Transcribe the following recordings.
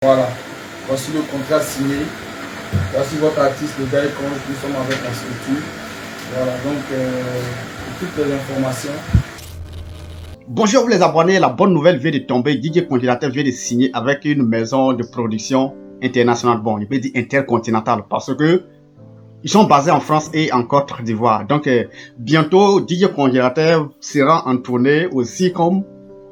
Voilà, voici le contrat signé. Voici votre artiste, le gars quand nous sommes avec la structure. Voilà, donc toutes les informations. Bonjour les abonnés, la bonne nouvelle vient de tomber. DJ Congélateur vient de signer avec une maison de production internationale. Bon, je peux dire intercontinentale parce que ils sont basés en France et en Côte d'Ivoire. Donc bientôt, DJ Congélateur sera en tournée aussi comme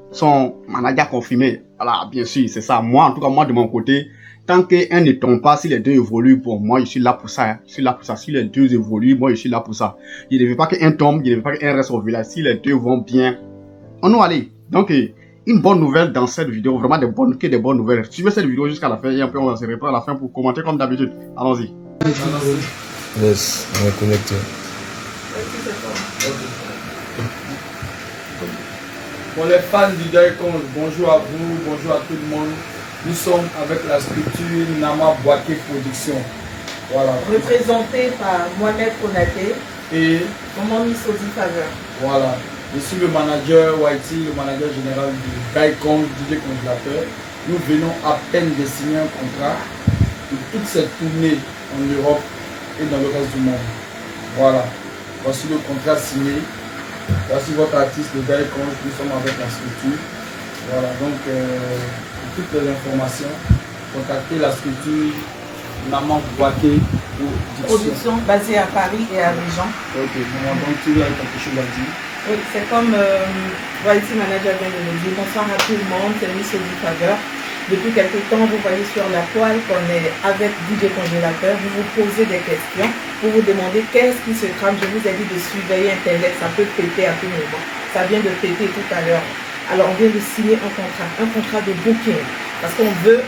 son manager confirmé. Voilà, bien sûr, c'est ça. Moi, en tout cas, moi de mon côté, tant qu'un ne tombe pas, si les deux évoluent, bon, moi je suis là pour ça. Hein. Je suis là pour ça. Si les deux évoluent, moi je suis là pour ça. Je ne veux pas qu'un tombe, je ne veux pas qu'un reste au village. Si les deux vont bien, on nous allait. Donc, une bonne nouvelle dans cette vidéo, vraiment des bonnes nouvelles. Suivez cette vidéo jusqu'à la fin et après on va se reprendre à la fin pour commenter comme d'habitude. Allons-y. Yes, on est connecté. Pour les fans du Daikon, bonjour à vous, bonjour à tout le monde. Nous sommes avec la structure Nama Bouaké Production. Voilà. Représenté par Mohamed Konaté et Maman Missoudi Faveur. Voilà. Je suis le manager Whitey, le manager général du Daikon DJ Congélateur. Nous venons à peine de signer un contrat pour toute cette tournée en Europe et dans le reste du monde. Voilà. Voici le contrat signé. Voici votre artiste, le Daikon. Nous sommes avec la structure. Voilà. Donc, pour toutes les informations, contactez la structure Nama Bouaké Production basée à Paris et à Abidjan. Ok. Donc, tu as quelque chose à dire? Oui, c'est comme Whitey Manager vient de le dire. Bonsoir à tout le monde, c'est Missoudi Faveur. Depuis quelques temps, vous voyez sur la toile qu'on est avec DJ Congélateur. Vous vous posez des questions. Vous vous demandez qu'est-ce qui se trame. Je vous ai dit de surveiller Internet. Ça peut péter à tout moment. Ça vient de péter tout à l'heure. Alors, on vient de signer un contrat de booking. Parce qu'on veut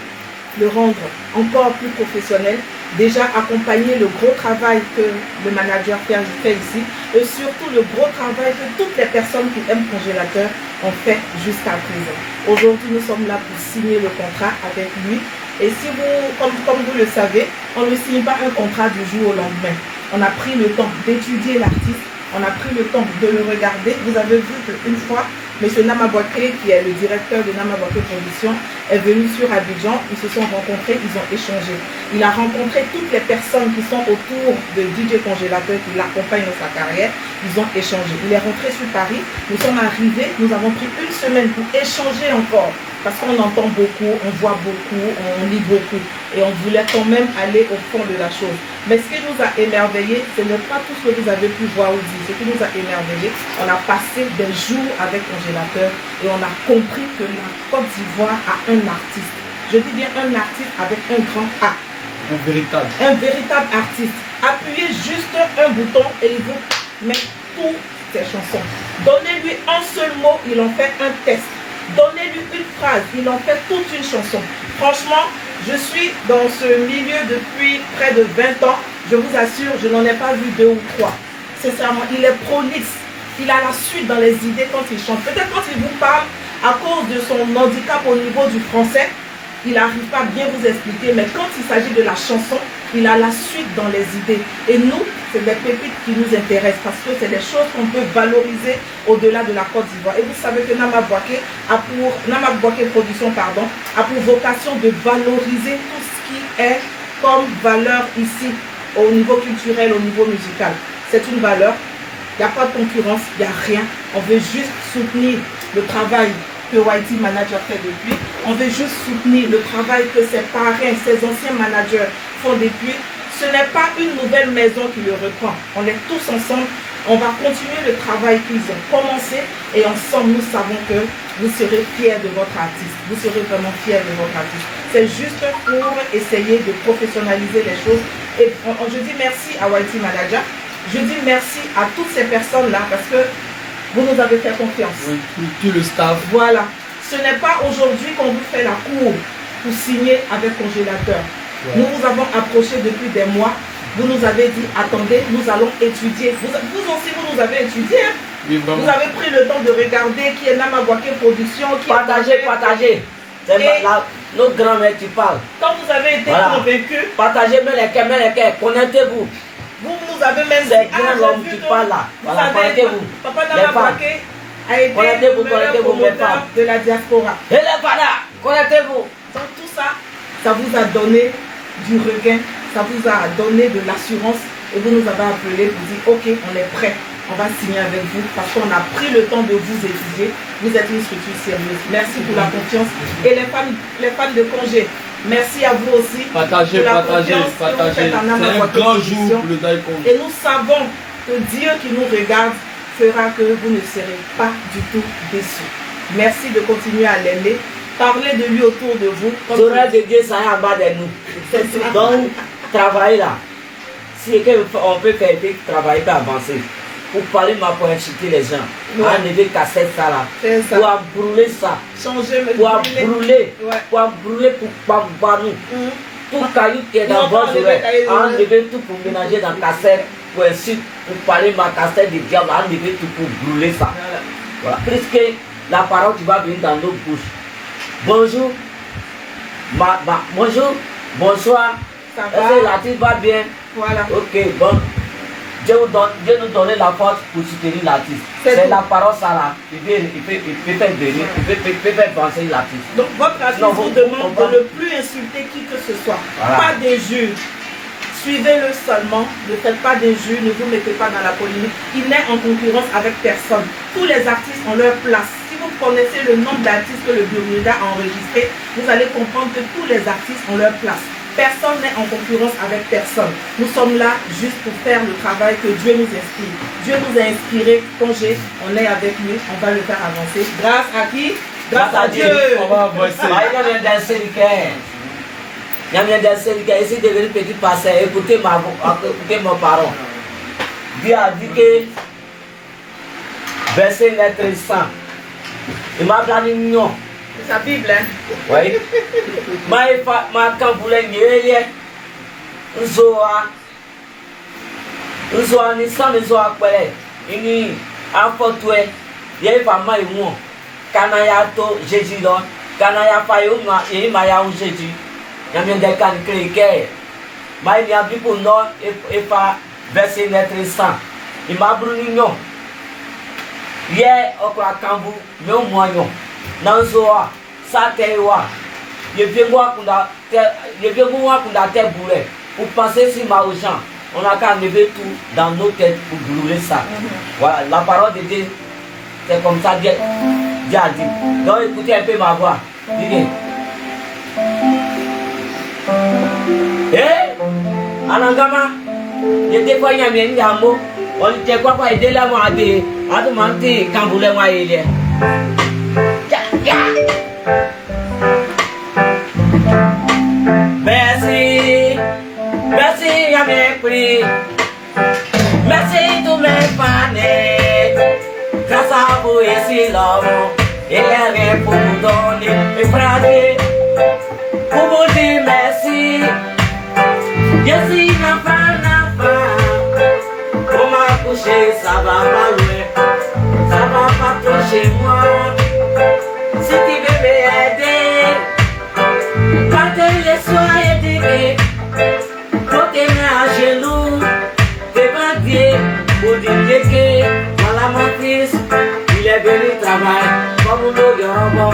le rendre encore plus professionnel, déjà accompagner le gros travail que le manager fait ici et surtout le gros travail que toutes les personnes qui aiment Congélateur ont fait jusqu'à présent. Aujourd'hui, nous sommes là pour signer le contrat avec lui et si vous, comme vous le savez, on ne signe pas un contrat du jour au lendemain. On a pris le temps d'étudier l'artiste, on a pris le temps de le regarder. Vous avez vu qu'une fois, M. Nama Bouaké, qui est le directeur de Nama Bouaké Production, est venu sur Abidjan. Ils se sont rencontrés, ils ont échangé. Il a rencontré toutes les personnes qui sont autour de DJ Congélateur, qui l'accompagnent dans sa carrière. Ils ont échangé. Il est rentré sur Paris. Nous sommes arrivés. Nous avons pris une semaine pour échanger encore. Parce qu'on entend beaucoup, on voit beaucoup, on lit beaucoup. Et on voulait quand même aller au fond de la chose. Mais ce qui nous a émerveillés, ce n'est pas tout ce que vous avez pu voir ou dire. Ce qui nous a émerveillés, on a passé des jours avec Congélateur et on a compris que la Côte d'Ivoire a un artiste. Je dis bien un artiste avec un grand A. Un véritable. Un véritable artiste. Appuyez juste un bouton et il vous met toutes ses chansons. Donnez-lui un seul mot, il en fait un test. Donnez-lui une phrase, il en fait toute une chanson. Franchement, je suis dans ce milieu depuis près de 20 ans. Je vous assure, je n'en ai pas vu 2 ou 3. Sincèrement, il est prolixe. Il a la suite dans les idées quand il chante. Peut-être quand il vous parle, à cause de son handicap au niveau du français, il n'arrive pas à bien vous expliquer. Mais quand il s'agit de la chanson, il a la suite dans les idées. Et nous, c'est des pépites qui nous intéressent parce que c'est des choses qu'on peut valoriser au-delà de la Côte d'Ivoire. Et vous savez que Nama Bouaké Production a pour vocation de valoriser tout ce qui est comme valeur ici, au niveau culturel, au niveau musical. C'est une valeur. Il n'y a pas de concurrence, il n'y a rien. On veut juste soutenir le travail que Whitey Manager fait depuis. On veut juste soutenir le travail que ses parrains, ses anciens managers font depuis. Ce n'est pas une nouvelle maison qui le reprend. On est tous ensemble. On va continuer le travail qu'ils ont commencé et ensemble, nous savons que vous serez fiers de votre artiste. Vous serez vraiment fiers de votre artiste. C'est juste pour essayer de professionnaliser les choses. Et je dis merci à Whitey Manager. Je dis merci à toutes ces personnes-là parce que vous nous avez fait confiance. Oui, tout le staff. Voilà. Ce n'est pas aujourd'hui qu'on vous fait la cour pour signer avec Congélateur. Ouais. Nous vous avons approché depuis des mois. Vous nous avez dit, attendez, nous allons étudier. Vous aussi, vous nous avez étudié. Oui, vous avez pris le temps de regarder qui est Nama Bouaké Production. Partagez. C'est notre grand-mère qui parle. Quand vous avez été convaincu, partagez, mais les connectez-vous. Vous nous avez même dit, c'est l'homme qui parle là. Voilà, connectez-vous. Papa Nama Bouaké a été le promoteur de la diaspora. Et les panas, connectez-vous. Donc tout ça, ça vous a donné du regain, ça vous a donné de l'assurance et vous nous avez appelé pour dire ok, on est prêt, on va signer avec vous parce qu'on a pris le temps de vous étudier. Vous êtes une structure sérieuse. Merci pour la confiance. Et les fans de congé, merci à vous aussi. Partagez, partagez, partagez. C'est un grand jour pour le Daikon. Et nous savons que Dieu qui nous regarde fera que vous ne serez pas du tout déçus. Merci de continuer à l'aimer. Parlez de lui autour de vous. L'horaire de Dieu, ça est en bas de nous. Donc, travaillez là. Si on peut faire des travail, peut avancer. Pour parler, pour inciter les gens. Enlever cassette ça là. Pour brûler ça. Changer, pour brûler. Pour brûler pour nous. Tout caillou qui est dans vos oreilles. Enlever tout pour ménager dans la cassette. Pour ainsi, pour parler ma cassette du diable. Enlever tout pour brûler ça. Voilà. Puisque la parole qui va venir dans nos bouches. Bonjour. Bonjour. Bonsoir. Est-ce que la va bien? Voilà. Ok, bon. Dieu nous donne la force pour soutenir l'artiste. C'est la parole ça là. Il peut faire venir, il peut faire penser l'artiste. Donc votre artiste vous demande de ne plus insulter qui que ce soit. Voilà. Pas d'injures. Suivez-le seulement. Ne faites pas d'injures. Ne vous mettez pas dans la polémique. Il n'est en concurrence avec personne. Tous les artistes ont leur place. Si vous connaissez le nombre d'artistes que le Burmuda a enregistré, vous allez comprendre que tous les artistes ont leur place. Personne n'est en concurrence avec personne. Nous sommes là juste pour faire le travail que Dieu nous inspire. Dieu nous a inspiré. Congé, on est avec lui, on va le faire avancer. Grâce à qui? Grâce à Dieu. On va avancer. Il y a danser ici devenu petit pasteur. Écoutez mon parole. Dieu a dit que verset lettre 100. Il m'a donné une union. C'est sa Bible, hein? Oui. Ma quand vous l'avez dit, Nzoa ni sans les oies, ini apotwe, yé va ma imu, kanaya to Jésus là, kanaya fayo ma et maya ou Jésus. Y'a bien des can créer. Ma il y a bien pour nous et pas verser notre sang. Il m'a brûlé non. Yé okra kambu, mais au moyen. Nanzoa, sa tewa. Je viens voir qu'on a terre bourrée. Pour penser si ma aux gens, on a qu'à enlever tout dans nos têtes pour brûler ça. Voilà, la parole de Dieu, c'est comme ça Dieu a dit. Donc écoutez un peu ma voix. Dis-le. Eh, Anangama, je te vois y a un mot. On te croit pas aider la moi à demander quand vous voulez moi il est. Merci, merci à mes prix, merci tous mes fans. Grâce à vous ici l'homme, il est rien pour vous donner et frapper, pour vous dire merci. Je suis n'enfant, pour m'accoucher, ça va pas loin, ça va pas trop chez moi. Si tu veux m'aider, quand les soins éduqués, faut t'aimer à genoux, t'es pas Dieu, pour dire que, voilà mon fils, il est venu travailler, comme nous Yoruba,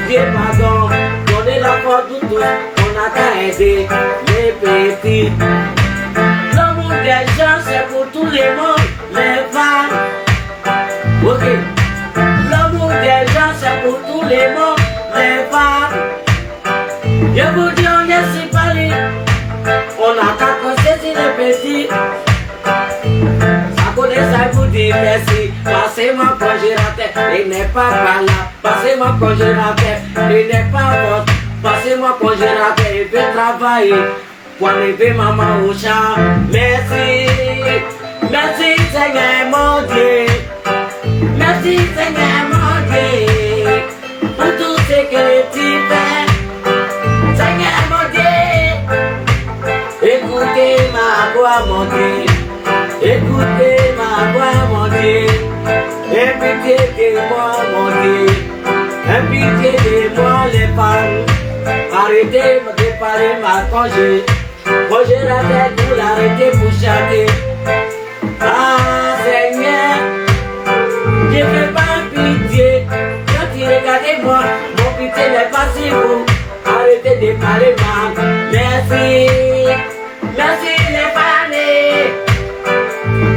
Dieu pardon, donnez la porte de tous, on a qu'à aider les petits. L'amour des gens, c'est pour tous les mondes, les femmes. Ok. L'amour des gens, c'est pour tous les mondes, les femmes. Je vous dis, on est si parlé. On a qu'à constater les petits. Ça connaît ça, vous dit merci. Passez-moi congélateur, il n'est pas par là. Passez-moi congélateur, il n'est pas bon. Passez-moi congélateur, il veut travailler. Pour enlever maman au champ. Merci, merci Seigneur mon Dieu. Merci Seigneur mon Dieu. Pour tout ce que tu fais. Seigneur mon Dieu. Écoutez ma voix mon Dieu. Écoutez ma voix mon Dieu. Aie pitié de moi mon Dieu. Aie pitié de moi les femmes. Arrêtez de parler ma congé. Congé la tête pour l'arrêter pour chanter. Ah Seigneur, je ne fais pas pitié. Quand tu regardez moi, mon pitié n'est pas si beau. arrêtez de parler mal. Merci, merci les fans.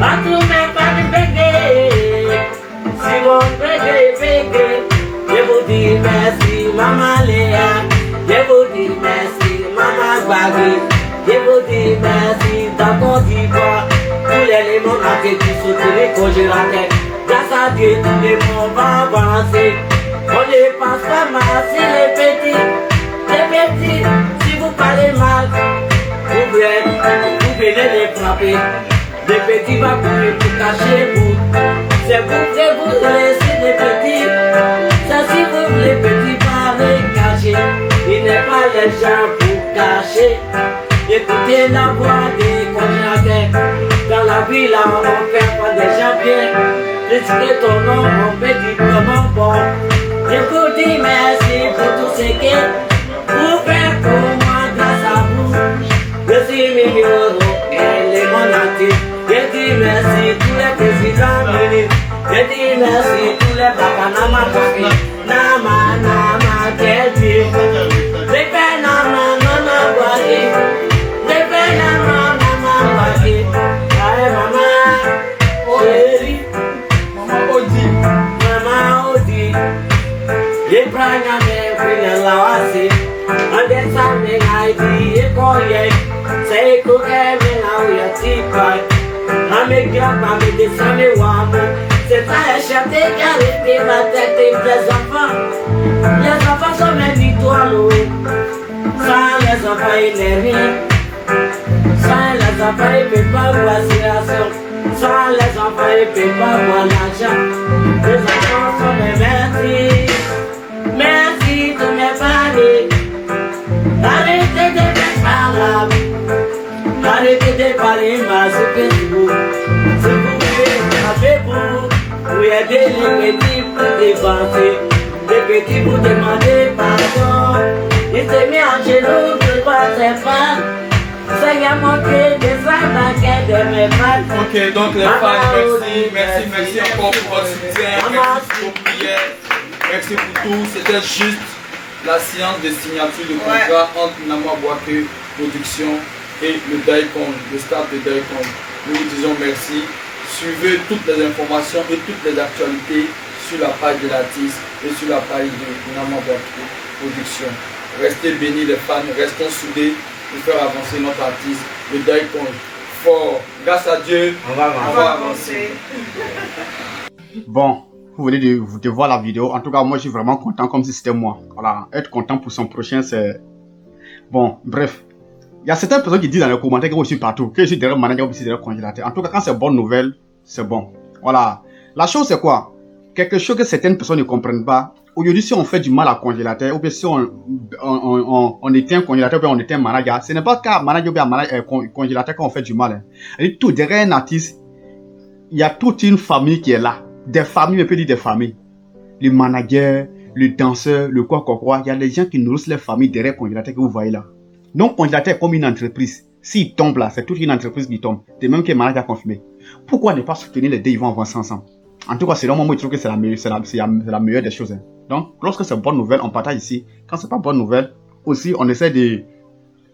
À tous mes fans bégués, si mon bégué, je vous dis merci, Maman Léa. Je vous dis merci, Maman Bagui. Je vous dis merci, dans Côte d'Ivoire. Tous les éléments qui sont les congélateurs. Grâce à Dieu, tous les mondes vont avancer. On ne passe pas mal, c'est les petits. Les petits, si vous parlez mal, vous venez les frapper. Les petits vont courir pour cacher vous. C'est vous que vous laissez les petits. C'est si vous les petits parlez cacher. Il n'est pas les gens pour cacher. Écoutez la voix des congélateurs. Dans la vie là, on fait pas des gens bien. Risquez ton nom, on fait du comment bon. Je vous dis merci pour tout ce que vous faites pour moi grâce à vous. Je suis million et les monarchies. Je dis merci tous les présidents ministres. Je dis merci tous les bacanama café. Nama, quel Dieu. Les peines, nama, boyer. Les peines, nama, boyer. Aïe, maman, chérie. Maman, Odi. Les bras, n'avaient la wasi. And then something I did, say, cook every now, you're tea. I make your family the sunny warm. C'est pas échappé car les ma tête et les enfants. Les enfants sont mes étoiles. Sans les enfants, il n'est rien. Sans les enfants, il ne peut pas voir situation. Sans les enfants, il ne peut pas voir l'argent. Les enfants sont mes merci. Merci de mes familles. Arrêtez de faire parler. Arrêtez de parler mal, c'est que vous. Si vous voulez, avez-vous. Vous aidez les petits pour dépenser. Les petits vous demandez pardon. Il s'est mis en genoux, je ne sais pas. Seigneur mon Dieu, descends la quête de mes fans. Ok, donc les fans, merci encore pour votre soutien. Merci pour vos prières. Merci pour tout. C'était juste la séance de signature de contrat entre Nama Bouaké Production et le Daikon, le staff de Daikon. Nous vous disons merci. Suivez toutes les informations et toutes les actualités sur la page de l'artiste et sur la page de Nama Bouaké Production. Restez bénis les fans, restons soudés pour faire avancer notre artiste, le Daikon. Fort, grâce à Dieu, on va avancer. Bon, vous venez de voir la vidéo. En tout cas, moi, je suis vraiment content comme si c'était moi. Voilà, être content pour son prochain, c'est... Bon, bref. Il y a certaines personnes qui disent dans les commentaires que je suis partout, que je suis derrière le manager ou je suis derrière le congélateur. En tout cas, quand c'est bonne nouvelle, c'est bon. Voilà. La chose, c'est quoi? Quelque chose que certaines personnes ne comprennent pas. Aujourd'hui, si on fait du mal à congélateur, ou bien si on éteint un congélateur, ou bien on éteint un manager, ce n'est pas qu'à manager ou bien congélateur qu'on fait du mal. Hein. Tout derrière un artiste, il y a toute une famille qui est là. Des familles, on peut dire des familles. Le manager, le danseur, le quoi. Il y a des gens qui nourrissent les familles derrière le congélateur que vous voyez là. Donc, congélateur est comme une entreprise. S'il tombe là, c'est toute une entreprise qui tombe. C'est même que le manager a confirmé. Pourquoi ne pas soutenir les deux, ils vont avancer ensemble? En tout cas, c'est là moi je trouve que c'est la meilleure des choses. Hein. Donc, lorsque c'est bonne nouvelle, on partage ici. Quand c'est pas bonne nouvelle, aussi, on essaie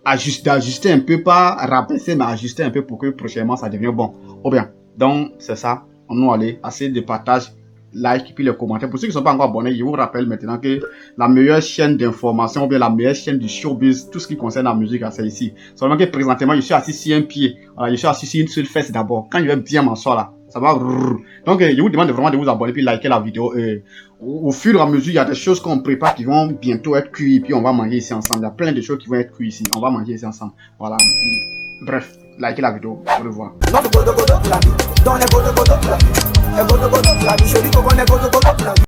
d'ajuster un peu, pas rabaisser, mais ajuster un peu pour que prochainement ça devienne bon. Ou bien, donc, c'est ça. On nous allait assez de partage, like, puis les commentaires. Pour ceux qui ne sont pas encore abonnés, je vous rappelle maintenant que la meilleure chaîne d'information, ou bien la meilleure chaîne du showbiz, tout ce qui concerne la musique, c'est ici. Seulement que présentement, je suis assis sur un pied. Voilà, je suis assis sur une seule fesse d'abord. Quand je vais bien m'asseoir là, ça va. Donc, je vous demande vraiment de vous abonner puis liker la vidéo. Au fur et à mesure, il y a des choses qu'on prépare qui vont bientôt être cuites. Puis on va manger ici ensemble. Il y a plein de choses qui vont être cuites ici. On va manger ici ensemble. Voilà. Bref, likez la vidéo. Au revoir.